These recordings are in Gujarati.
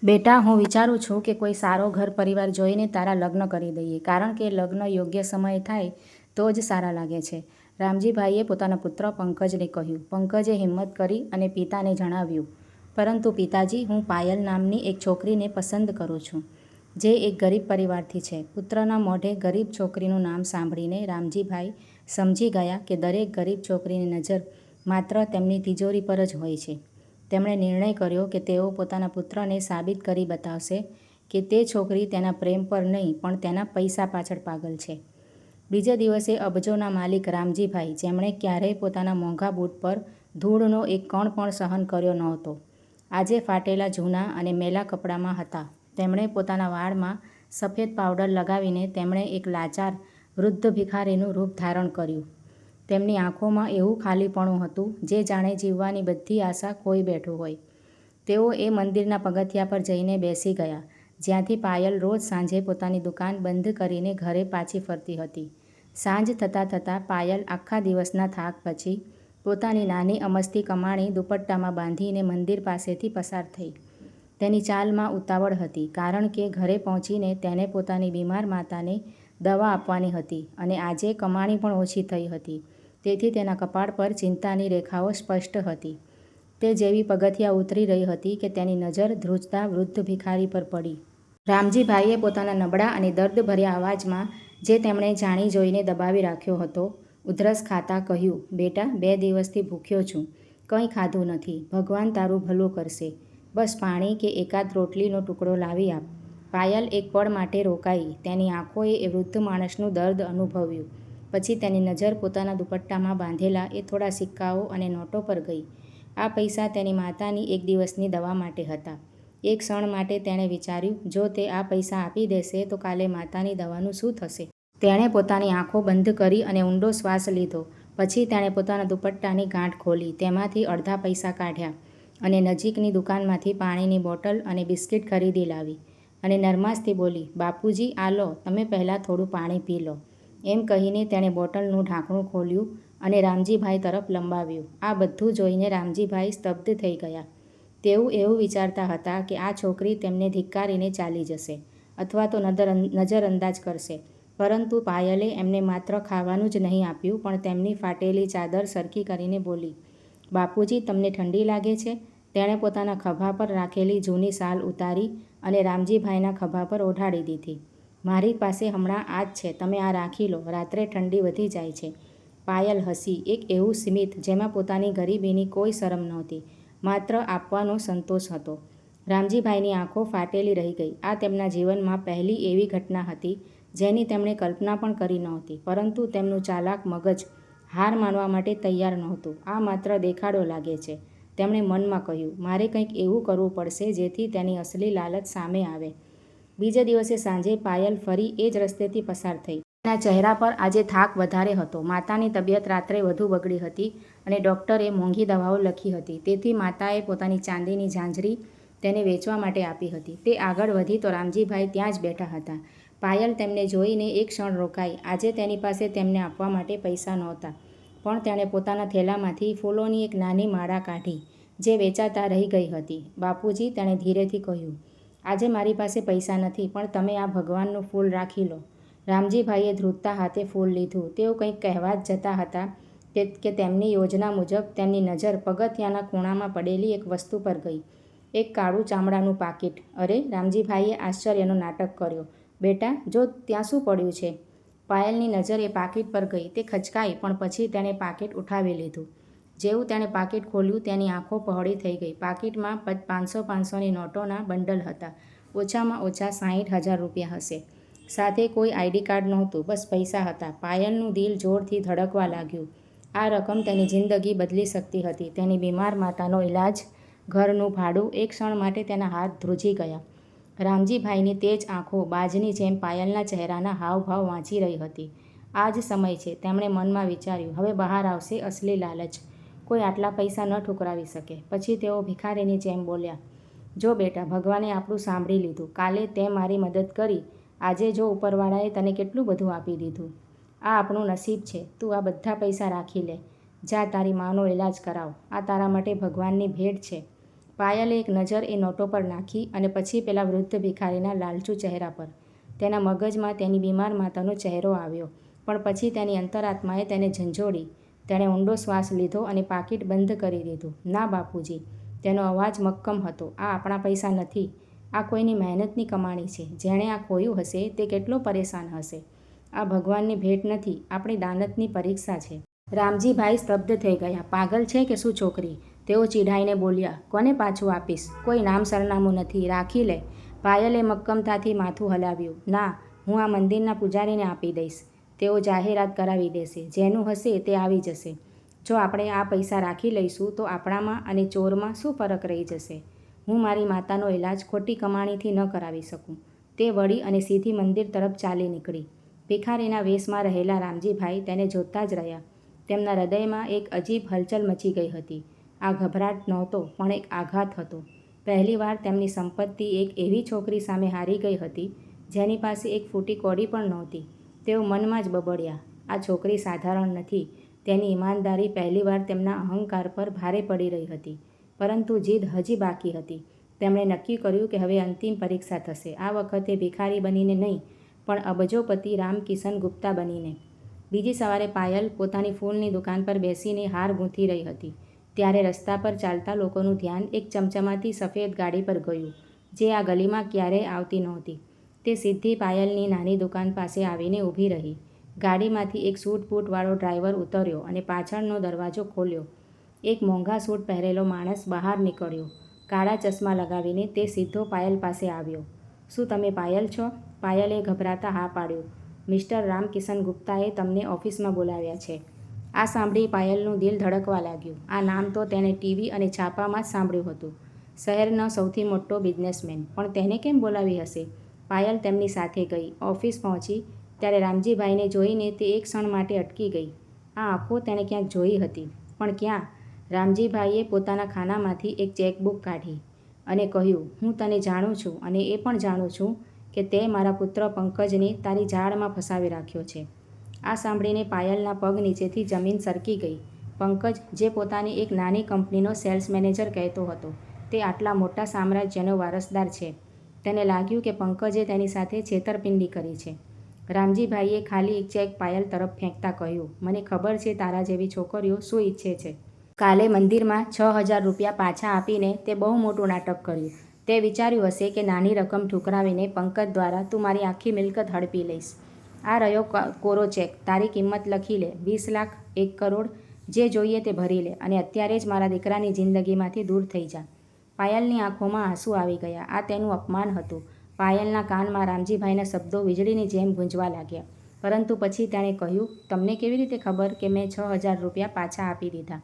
બેટા, હું વિચારું છું કે કોઈ સારો ઘર પરિવાર જોઈને તારા લગ્ન કરી દઈએ, કારણ કે લગ્ન યોગ્ય સમયે થાય તો જ સારા લાગે છે. રામજીભાઈએ પોતાના પુત્ર પંકજને કહ્યું. પંકજે હિંમત કરી અને પિતાને જણાવ્યું, પરંતુ પિતાજી, હું પાયલ નામની એક છોકરીને પસંદ કરું છું, જે એક ગરીબ પરિવારથી છે. પુત્રના મોઢે ગરીબ છોકરીનું નામ સાંભળીને રામજીભાઈ સમજી ગયા કે દરેક ગરીબ છોકરીની નજર માત્ર તેમની તિજોરી પર જ હોય છે. તેમણે નિર્ણય કર્યો કે તેઓ પોતાના પુત્રને સાબિત કરી બતાવશે કે તે છોકરી તેના પ્રેમ પર નહીં પણ તેના પૈસા પાછળ પાગલ છે. બીજે દિવસે અબજોના માલિક રામજીભાઈ, જેમણે ક્યારેય પોતાના મોંઘા બૂટ પર ધૂળનો એક કણ પણ સહન કર્યો નહોતો, આજે ફાટેલા જૂના અને મેલા કપડામાં હતા. તેમણે પોતાના વાળમાં સફેદ પાવડર લગાવીને તેમણે એક લાચાર વૃદ્ધ ભિખારીનું રૂપ ધારણ કર્યું. તેમની આંખોમાં એવું ખાલીપણું હતું જે જાણે જીવવાની બધી આશા ખોઈ બેઠું હોય. તેઓ એ મંદિરના પગથિયા પર જઈને બેસી ગયા, જ્યાંથી પાયલ રોજ સાંજે પોતાની દુકાન બંધ કરીને ઘરે પાછી ફરતી હતી. સાંજ થતાં પાયલ આખા દિવસના થાક પછી પોતાની નાની અમસ્તી કમાણી દુપટ્ટામાં બાંધીને મંદિર પાસેથી પસાર થઈ. તેની ચાલમાં ઉતાવળ હતી, કારણ કે ઘરે પહોંચીને તેને પોતાની બીમાર માતાને દવા આપવાની હતી અને આજે કમાણી પણ ઓછી થઈ હતી, તેથી તેના કપાળ પર ચિંતાની રેખાઓ સ્પષ્ટ હતી. તે જેવી પગથિયાં ઉતરી રહી હતી કે તેની નજર ધ્રુજતા વૃદ્ધ ભિખારી પર પડી. રામજીભાઈએ પોતાના નબળા અને દર્દભર્યા અવાજમાં, જે તેમણે જાણી જોઈને દબાવી રાખ્યો હતો, ઉધરસ ખાતા કહ્યું, બેટા, 2 દિવસથી ભૂખ્યો છું, કંઈ ખાધું નથી. ભગવાન તારું ભલું કરશે. બસ પાણી કે એકાદ રોટલીનો ટુકડો લાવી આપ. પાયલ એક પળ માટે રોકાઈ. તેની આંખોએ એ વૃદ્ધ માણસનું દર્દ અનુભવ્યું. પછી તેની નજર પોતાના દુપટ્ટામાં બાંધેલા એ થોડા સિક્કાઓ અને નોટો પર ગઈ. આ પૈસા તેની માતાની એક દિવસની દવા માટે હતા. એક ક્ષણ માટે તેણે વિચાર્યું, જો તે આ પૈસા આપી દેશે તો કાલે માતાની દવાનું શું થશે? તેણે પોતાની આંખો બંધ કરી અને ઊંડો શ્વાસ લીધો. પછી તેણે પોતાના દુપટ્ટાની ગાંઠ ખોલી, તેમાંથી અડધા પૈસા કાઢ્યા અને નજીકની દુકાનમાંથી પાણીની બોટલ અને બિસ્કિટ ખરીદી લાવી અને નરમાશથી બોલી, બાપુજી, આ લો, તમે પહેલાં થોડું પાણી પી લો. એમ કહીને તેણે બોટલનું ઢાંકણું ખોલ્યું અને રામજીભાઈ તરફ લંબાવ્યું. આ બધું જોઈને રામજીભાઈ સ્તબ્ધ થઈ ગયા. તેઓ એવું વિચારતા હતા કે આ છોકરી તેમને ધિક્કારીને ચાલી જશે અથવા તો નજરઅંદાજ કરશે, પરંતુ પાયલે એમને માત્ર ખાવાનું જ નહીં આપ્યું, પણ તેમની ફાટેલી ચાદર સરખી કરીને બોલી, બાપુજી, તમને ઠંડી લાગે છે? તેણે પોતાના ખભા પર રાખેલી જૂની શાલ ઉતારી અને રામજીભાઈના ખભા પર ઓઢાડી દીધી. મારી પાસે હમણાં આ જ છે, તમે આ રાખી લો, રાત્રે ઠંડી વધી જાય છે. પાયલ હસી, એક એવું સ્મિત જેમાં પોતાની ગરીબીની કોઈ શરમ નહોતી, માત્ર આપવાનો સંતોષ હતો. રામજીભાઈની આંખો ફાટેલી રહી ગઈ. આ તેમના જીવનમાં પહેલી એવી ઘટના હતી જેની તેમણે કલ્પના પણ કરી નહોતી, પરંતુ તેમનું ચાલાક મગજ હાર માનવા માટે તૈયાર નહોતું. આ માત્ર દેખાડો લાગે છે, તેમણે મનમાં કહ્યું. મારે કંઈક એવું કરવું પડશે જેથી તેની અસલી લાલચ સામે આવે. બીજે દિવસે સાંજે પાયલ ફરી એ જ રસ્તેથી પસાર થઈ. તેના ચહેરા પર આજે થાક વધારે હતો. માતાની તબિયત રાત્રે વધુ બગડી હતી અને ડૉક્ટરે મોંઘી દવાઓ લખી હતી, તેથી માતાએ પોતાની ચાંદીની ઝાંઝરી તેને વેચવા માટે આપી હતી. તે આગળ વધી તો રામજીભાઈ ત્યાં જ બેઠા હતા. પાયલ તેમને જોઈને એક ક્ષણ રોકાઈ. આજે તેની પાસે તેમને આપવા માટે પૈસા નહોતા, પણ તેણે પોતાના થેલામાંથી ફૂલોની એક નાની માળા કાઢી, જે વેચાતા રહી ગઈ હતી. બાપુજી, તેણે ધીરેથી કહ્યું, આજે મારી પાસે પૈસા નથી, પણ તમે આ ભગવાનનું ફૂલ રાખી લો. રામજીભાઈએ ધ્રુજતા હાથે ફૂલ લીધું. તેઓ કંઈક કહેવા જ જતા હતા કે તેમની યોજના મુજબ તેમની નજર પગથિયાના ખૂણામાં પડેલી એક વસ્તુ પર ગઈ, એક કાળું ચામડાનું પાકીટ. અરે! રામજીભાઈએ આશ્ચર્યનો નાટક કર્યો. બેટા, જો, ત્યાં શું પડ્યું છે? પાયલની નજર એ પાકીટ પર ગઈ. તે ખચકાઈ, પણ પછી તેણે પાકીટ ઉઠાવી લીધું. જેવું તેણે પાકીટ ખોલ્યું, તેની આંખો પહોળી થઈ ગઈ. પાકીટમાં 500-500ની નોટોના બંડલ હતા. ઓછામાં ઓછા 60,000 રૂપિયા હશે. સાથે કોઈ આઈડી કાર્ડ નહોતું, બસ પૈસા હતા. પાયલનું દિલ જોરથી ધડકવા લાગ્યું. આ રકમ તેની જિંદગી બદલી શકતી હતી. તેની બીમાર માતાનો ઈલાજ, ઘરનું ભાડું. એક ક્ષણ માટે તેના હાથ ધ્રુજી ગયા. રામજીભાઈની તેજ આંખો બાજની જેમ પાયલના ચહેરાના હાવભાવ વાંચી રહી હતી. આ જ સમય છે, તેમણે મનમાં વિચાર્યું. હવે બહાર આવશે અસલી લાલચ. કોઈ આટલા પૈસા ન ઠુકરાવી શકે. પછી તેઓ ભિખારીની જેમ બોલ્યા, જો બેટા, ભગવાને આપણું સાંભળી લીધું. કાલે તે મારી મદદ કરી, આજે જો ઉપરવાળાએ તને કેટલું બધું આપી દીધું. આ આપણું નસીબ છે. તું આ બધા પૈસા રાખી લે. જા, તારી માનો ઈલાજ કરાવ. આ તારા માટે ભગવાનની ભેટ છે. પાયલે એક નજર એ નોટો પર નાખી અને પછી પેલા વૃદ્ધ ભિખારીના લાલચુ ચહેરા પર. તેના મગજમાં તેની બીમાર માતાનો ચહેરો આવ્યો, પણ પછી તેની અંતરાત્માએ તેને ઝંઝોડી. તેણે ઊંડો શ્વાસ લીધો અને પાકીટ બંધ કરી દીધું. ના બાપુજી, તેનો અવાજ મક્કમ હતો. આ આપણા પૈસા નથી. આ કોઈની મહેનતની કમાણી છે. જેણે આ ખોયું હશે તે કેટલો પરેશાન હશે. આ ભગવાનની ભેટ નથી, આપણી દાનતની પરીક્ષા છે. રામજીભાઈ સ્તબ્ધ થઈ ગયા. પાગલ છે કે શું છોકરી? તેઓ ચીડાઈને બોલ્યા. કોને પાછું આપીશ? કોઈ નામ સરનામું નથી, રાખી લે. પાયલે મક્કમતાથી માથું હલાવ્યું. ના, હું આ મંદિરના પૂજારીને આપી દઈશ. તેઓ જાહેરાત કરાવી દેશે. જેનું હશે તે આવી જશે. જો આપણે આ પૈસા રાખી લઈશું તો આપણામાં અને ચોરમાં શું ફરક રહી જશે? હું મારી માતાનો ઇલાજ ખોટી કમાણીથી ન કરાવી શકું. તે વળી અને સીધી મંદિર તરફ ચાલી નીકળી. ભિખારીના વેશમાં રહેલા રામજીભાઈ તેને જોતા જ રહ્યા. તેમના હૃદયમાં એક અજીબ હલચલ મચી ગઈ હતી. આ ગભરાટ નહોતો, પણ એક આઘાત હતો. પહેલીવાર તેમની સંપત્તિ એક એવી છોકરી સામે હારી ગઈ હતી જેની પાસે એક ફૂટી કોડી પણ નહોતી. તેઓ મનમાં જ બબડ્યા, આ છોકરી સાધારણ નથી. તેની ઈમાનદારી પહેલીવાર તેમના અહંકાર પર ભારે પડી રહી હતી. પરંતુ જીદ હજી બાકી હતી. તેમણે નક્કી કર્યું કે હવે અંતિમ પરીક્ષા થશે. આ વખતે ભિખારી બનીને નહીં, પણ અબજોપતિ રામકિશન ગુપ્તા બનીને. બીજી સવારે પાયલ પોતાની ફૂલની દુકાન પર બેસીને હાર ગૂંથી રહી હતી. ત્યારે રસ્તા પર ચાલતા લોકોનું ધ્યાન એક ચમચમાતી સફેદ ગાડી પર ગયું, જે આ ગલીમાં ક્યારેય આવતી નહોતી. તે સીધી પાયલની નાની દુકાન પાસે આવીને ઊભી રહી. ગાડીમાંથી એક સૂટ-બૂટવાળો ડ્રાઈવર ઉતર્યો અને પાછળનો દરવાજો ખોલ્યો. એક મોંઘા સૂટ પહેરેલો માણસ બહાર નીકળ્યો. કાળા ચશ્મા લગાવીને તે સીધો પાયલ પાસે આવ્યો. શું તમે પાયલ છો? પાયલે ગભરાતા હા પાડ્યું. મિસ્ટર રામકિશન ગુપ્તાએ તમને ઓફિસમાં બોલાવ્યા છે. આ સાંભળી પાયલનું દિલ ધડકવા લાગ્યું. આ નામ તો તેણે ટીવી અને છાપામાં જ સાંભળ્યું હતું. શહેરનો સૌથી મોટો બિઝનેસમેન, પણ તેને કેમ બોલાવી હશે? પાયલ તેમની સાથે ગઈ. ઓફિસ પહોંચી ત્યારે રામજીભાઈને જોઈને તે એક ક્ષણ માટે અટકી ગઈ. આ આંખો તેણે ક્યાંક જોઈ હતી, પણ ક્યાં? રામજીભાઈએ પોતાના ખાનામાંથી એક ચેકબુક કાઢી અને કહ્યું, હું તને જાણું છું અને એ પણ જાણું છું કે તે મારા પુત્ર પંકજને તારી જાળમાં ફસાવી રાખ્યો છે. આ સાંભળીને પાયલના પગ નીચેથી જમીન સરકી ગઈ. પંકજ, જે પોતાની એક નાની કંપનીનો સેલ્સ મેનેજર કહેતો હતો, તે આટલા મોટા સામ્રાજ્યનો વારસદાર છે. તેને લાગ્યું કે પંકજે તેની સાથે છેતરપિંડી કરી છે. રામજીભાઈએ ખાલી એક ચેક પાયલ તરફ ફેંકતા કહ્યું, મને ખબર છે તારા જેવી છોકરીઓ શું ઈચ્છે છે. કાલે મંદિરમાં 6,000 રૂપિયા પાછા આપીને તે બહુ મોટું નાટક કર્યું. તે વિચાર્યું હશે કે નાની રકમ ઠુકરાવીને પંકજ દ્વારા તું મારી આખી મિલકત હડપી લઈશ. આ રહ્યો કોરો ચેક. તારી કિંમત લખી લે. 20 લાખ, 1 કરોડ, જે જોઈએ તે ભરી લે અને અત્યારે જ મારા દીકરાની જિંદગીમાંથી દૂર થઈ જા. પાયલની આંખોમાં આંસુ આવી ગયા. આ તેનું અપમાન હતું. પાયલના કાનમાં રામજીભાઈના શબ્દો વીજળીની જેમ ગુંજવા લાગ્યા. પરંતુ પછી તેણે કહ્યું, તમને કેવી રીતે ખબર કે મેં 6,000 રૂપિયા પાછા આપી દીધા?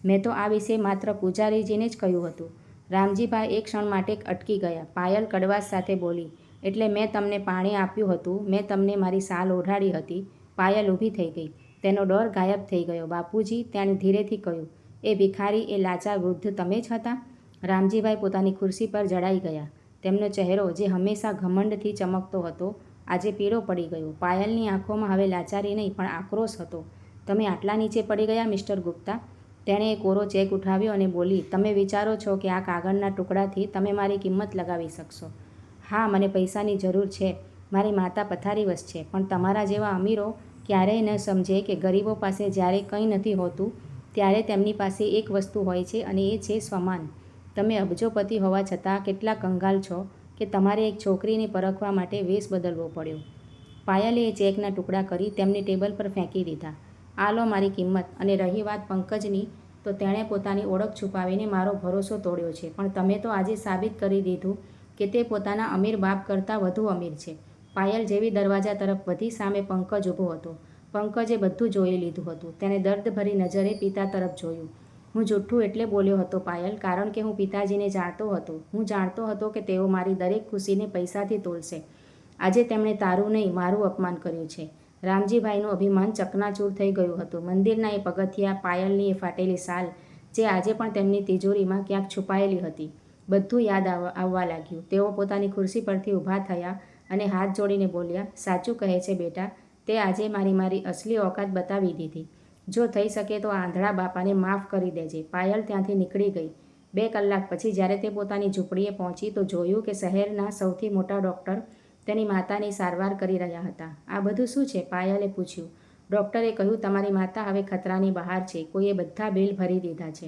મેં તો આ વિશે માત્ર પૂજારીજીને જ કહ્યું હતું. રામજીભાઈ એક ક્ષણ માટે અટકી ગયા. પાયલ કડવાશ સાથે બોલી, એટલે મેં તમને પાણી આપ્યું હતું, મેં તમને મારી સાલ ઓઢાડી હતી. પાયલ ઊભી થઈ ગઈ. તેનો ડર ગાયબ થઈ ગયો. બાપુજી, તેણે ધીરેથી કહ્યું, એ ભિખારી, એ લાચાર વૃદ્ધ તમે જ હતા? રામજીભાઈ પોતાની ખુરશી પર જડાઈ ગયા. તેમનો ચહેરો, જે હંમેશા ઘમંડથી ચમકતો હતો, આજે પીળો પડી ગયો. પાયલની આંખોમાં હવે લાચારી નહીં, પણ આક્રોશ હતો. તમે આટલા નીચે પડી ગયા મિસ્ટર ગુપ્તા? તેણે એ કોરો ચેક ઉઠાવ્યો અને બોલી, તમે વિચારો છો કે આ કાગળના ટુકડાથી તમે મારી કિંમત લગાવી શકશો? હા, મને પૈસાની જરૂર છે. મારી માતા પથારીવશ છે. પણ તમારા જેવા અમીરો ક્યારેય ન સમજે કે ગરીબો પાસે જ્યારે કંઈ નથી હોતું ત્યારે તેમની પાસે એક વસ્તુ હોય છે અને એ છે સ્વમાન. તમે અબજોપતિ હોવા છતાં કેટલા કંગાલ છો કે તમારે એક છોકરીને પરખવા માટે વેશ બદલવો પડ્યો. પાયલે એ ચેકના ટુકડા કરી તેમની ટેબલ પર ફેંકી દીધા. આ લો મારી કિંમત. અને રહી વાત પંકજની, તો તેણે પોતાની ઓળખ છુપાવીને મારો ભરોસો તોડ્યો છે. પણ તમે તો આજે સાબિત કરી દીધું કે તે પોતાના અમીર બાપ કરતાં વધુ અમીર છે. પાયલ જેવી દરવાજા તરફ વધી સામે પંકજ ઊભો હતો. પંકજે બધું જોઈ લીધું હતું. તેણે દર્દભરી નજરે પિતા તરફ જોયું. હું જૂઠું એટલે બોલ્યો હતો પાયલ, કારણ કે હું પિતાજીને જાણતો હતો. હું જાણતો હતો કે તેઓ મારી દરેક ખુશીને પૈસાથી તોલશે. આજે તેમણે તારું નહીં, મારું અપમાન કર્યું છે. રામજીભાઈનું અભિમાન ચકનાચૂર થઈ ગયું હતું. મંદિરના એ પગથિયાં, પાયલની એ ફાટેલી સાલ, જે આજે પણ તેમની તિજોરીમાં ક્યાંક છુપાયેલી હતી, બધું યાદ આવવા લાગ્યું. તેઓ પોતાની ખુરશી પરથી ઊભા થયા અને હાથ જોડીને બોલ્યા, સાચું કહે છે બેટા, તે આજે મારી અસલી ઓકાત બતાવી દીધી. જો થઈ શકે તો આ આંધળા બાપાને માફ કરી દેજે. પાયલ ત્યાંથી નીકળી ગઈ. 2 કલાક પછી જ્યારે તે પોતાની ઝૂંપડીએ પહોંચી તો જોયું કે શહેરના સૌથી મોટા ડૉક્ટર તેની માતાની સારવાર કરી રહ્યા હતા. આ બધું શું છે? પાયલે પૂછ્યું. ડૉક્ટરે કહ્યું, તમારી માતા હવે ખતરાની બહાર છે. કોઈએ બધા બિલ ભરી દીધા છે.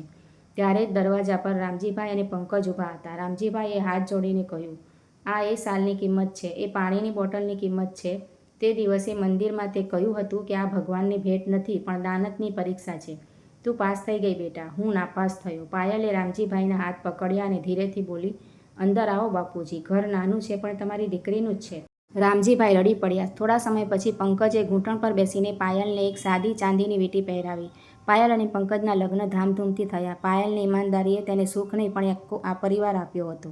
ત્યારે જ દરવાજા પર રામજીભાઈ અને પંકજ ઊભા હતા. રામજીભાઈએ હાથ જોડીને કહ્યું, આ એ સાલની કિંમત છે, એ પાણીની બોટલની કિંમત છે. તે દિવસે મંદિરમાં તે કહ્યું હતું કે આ ભગવાનની ભેટ નથી પણ દાનતની પરીક્ષા છે. તું પાસ થઈ ગઈ બેટા, હું નાપાસ થયો. પાયલે રામજીભાઈના હાથ પકડ્યા અને ધીરેથી બોલી, અંદર આવો બાપુજી, ઘર નાનું છે પણ તમારી દીકરીનું જ છે. રામજીભાઈ રડી પડ્યા. થોડા સમય પછી પંકજે ઘૂંટણ પર બેસીને પાયલને એક સાદી ચાંદીની વીંટી પહેરાવી. પાયલ અને પંકજના લગ્ન ધામધૂમથી થયા. પાયલની ઈમાનદારીએ તેને સુખ નહીં પણ આખો આ પરિવાર આપ્યો હતો.